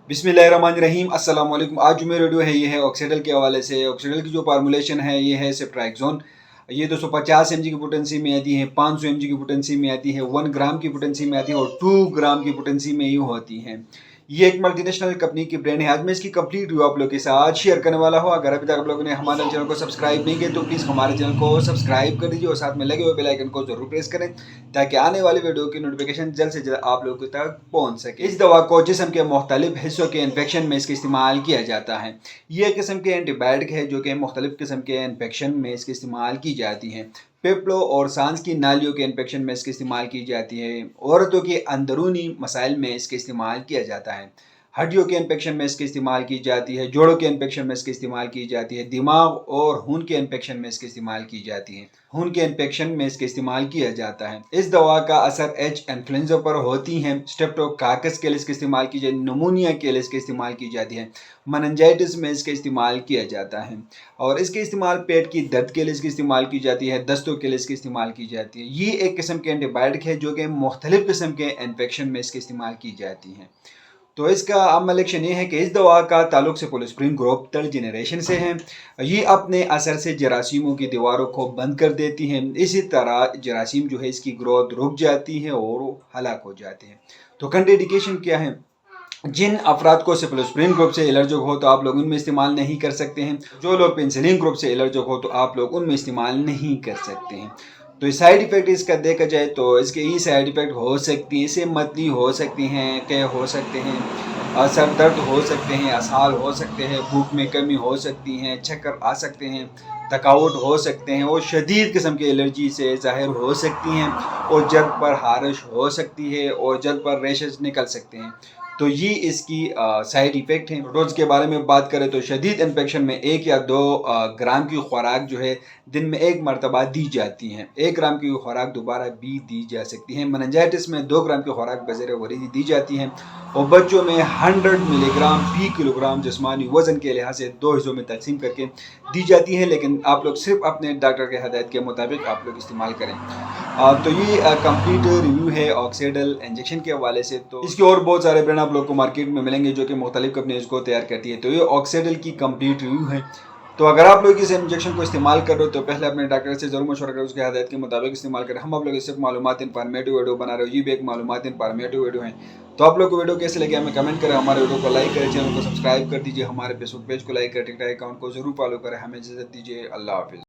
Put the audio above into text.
बिस्मिल्लाहिर्रहमानिर्रहीम अस्सलाम वालेकुम। आज जो मेरी वीडियो है ये है ऑक्सीडल के हवाले से। ऑक्सीडल की जो फार्मूलेशन है ये है सेफ्ट्राक्सोन। ये 250 mg की पोटेंसी में आती है, 500 mg की पोटेंसी में आती है, 1 ग्राम की पोटेंसी में आती है और 2 ग्राम की पोटेंसी में यूँ होती है। ये एक मल्टीनेशनल कंपनी की ब्रांड है। आज मैं इसकी कंप्लीट रिव्यू आप लोगों के साथ शेयर करने वाला हूँ। अगर अभी तक आप लोगों ने हमारे चैनल को सब्सक्राइब नहीं किया तो प्लीज़ हमारे चैनल को सब्सक्राइब कर दीजिए और साथ में लगे हुए बेल आइकन को जरूर प्रेस करें ताकि आने वाली वीडियो की नोटिफिकेशन जल्द से जल्द आप लोगों तक पहुँच सके। इस दवा को जिस्म के मुख्तलिफ हिस्सों के इन्फेक्शन में इसका इस्तेमाल किया जाता है। ये एक किस्म के एंटीबायोटिक है जो कि मुख्तलिफ किस्म के इन्फेक्शन में इसका इस्तेमाल की जाती है। फेफड़ों और सांस की नालियों के इन्फेक्शन में इसका इस्तेमाल की जाती है। औरतों के अंदरूनी मसाइल में इसका इस्तेमाल किया जाता है। हड्डियों के इन्फेक्शन में इसका इस्तेमाल की जाती है। जोड़ों के इन्फेक्शन में इसका इस्तेमाल की जाती है। दिमाग और खून के इन्फेक्शन में इसका इस्तेमाल की जाती है। खून के इन्फेक्शन में इसका इस्तेमाल किया जाता है। इस दवा का असर एच इन्फ्लुएंजा पर होती है। स्ट्रेप्टोकाकस के लिए इसका इस्तेमाल की जाती है। निमोनिया के लिए इसका इस्तेमाल की जाती है। मेनिंजाइटिस में इसका इस्तेमाल किया जाता है और इसके इस्तेमाल पेट की दर्द के लिए इसकी इस्तेमाल की जाती है। दस्तों के लिए इसकी इस्तेमाल की जाती है। ये एक किस्म के एंटीबायोटिक है जो कि मुख्तलिफ किस्म के इन्फेक्शन में इसके इस्तेमाल की जाती है। तो इसका अमल एक्शन ये है कि इस दवा का ताल्लुक सेफलोस्प्रिन ग्रुप थर्ड जनरेशन से है। ये अपने असर से जरासीमों की दीवारों को बंद कर देती है। इसी तरह जरासीम जो है इसकी ग्रोथ रुक जाती है और हलाक हो जाते हैं। तो कंट्राइंडिकेशन क्या है? जिन अफराद को सेफलोस्प्रिन ग्रुप से एलर्जिक हो तो आप लोग उनमें इस्तेमाल नहीं कर सकते हैं। जो लोग पेनिसिलिन ग्रुप से एलर्जिक हो तो आप लोग उनमें इस्तेमाल नहीं कर सकते हैं। तो साइड इफ़ेक्ट इसका देखा जाए तो इसके ये साइड इफ़ेक्ट हो सकती हैं, इससे मतली हो सकती हैं, क्या हो सकते हैं, सर दर्द हो सकते हैं, असहाल हो सकते हैं, भूख में कमी हो सकती है, चक्कर आ सकते हैं, थकावट हो सकते हैं और शदीद किस्म की एलर्जी से ज़ाहिर हो सकती हैं और जल्द पर हारिश हो सकती है और जल्द पर रैशेस निकल सकते हैं। तो ये इसकी साइड इफ़ेक्ट हैं। डोज के बारे में बात करें तो शदीद इन्फेक्शन में 1 या 2 ग्राम की खुराक जो है दिन में 1 मरतबा दी जाती हैं। 1 ग्राम की खुराक दोबारा भी दी जा सकती है। मेनिंजाइटिस में 2 ग्राम की खुराक बज़ेर वरीदी दी जाती हैं और बच्चों में 100 मिलीग्राम फी किलोग्राम जिस्मानी वज़न के लिहाज से 2 हिस्सों में तकसीम करके दी जाती है, लेकिन आप लोग सिर्फ अपने डॉक्टर के हदायत के मुताबिक आप लोग इस्तेमाल करें। तो ये कंप्लीट रिव्यू है ऑक्सीडल इंजेक्शन के हवाले से। तो इसके और बहुत सारे ब्रांड आप लोग को मार्केट में मिलेंगे जो कि मुख्तलिफ कंपनी इसको तैयार करती है। तो ये ऑक्सीडल की कंप्लीट रिव्यू है। तो अगर आप लोग इस इंजेक्शन को इस्तेमाल कर रहे हो तो पहले अपने डॉक्टर से ज़रूर मशवरा करें, उसके हदायत के मुताबिक इस्तेमाल करें। हम आप लोग सिर्फ मालूमात इन्फॉर्मेटिव वीडियो बना रहे हो, ये भी एक मालूमात इन्फॉर्मेटिव वीडियो है। तो आप लोग को वीडियो कैसे लगे हमें कमेंट करें, हमारे वीडियो को लाइक करें, चैनल को सब्सक्राइब कर दीजिए, हमारे फेसबुक पेज को लाइक करें, टिकटॉक अकाउंट को जरूर फॉलो करें। हमें इजाज़त दीजिए। अल्लाह हाफिज़।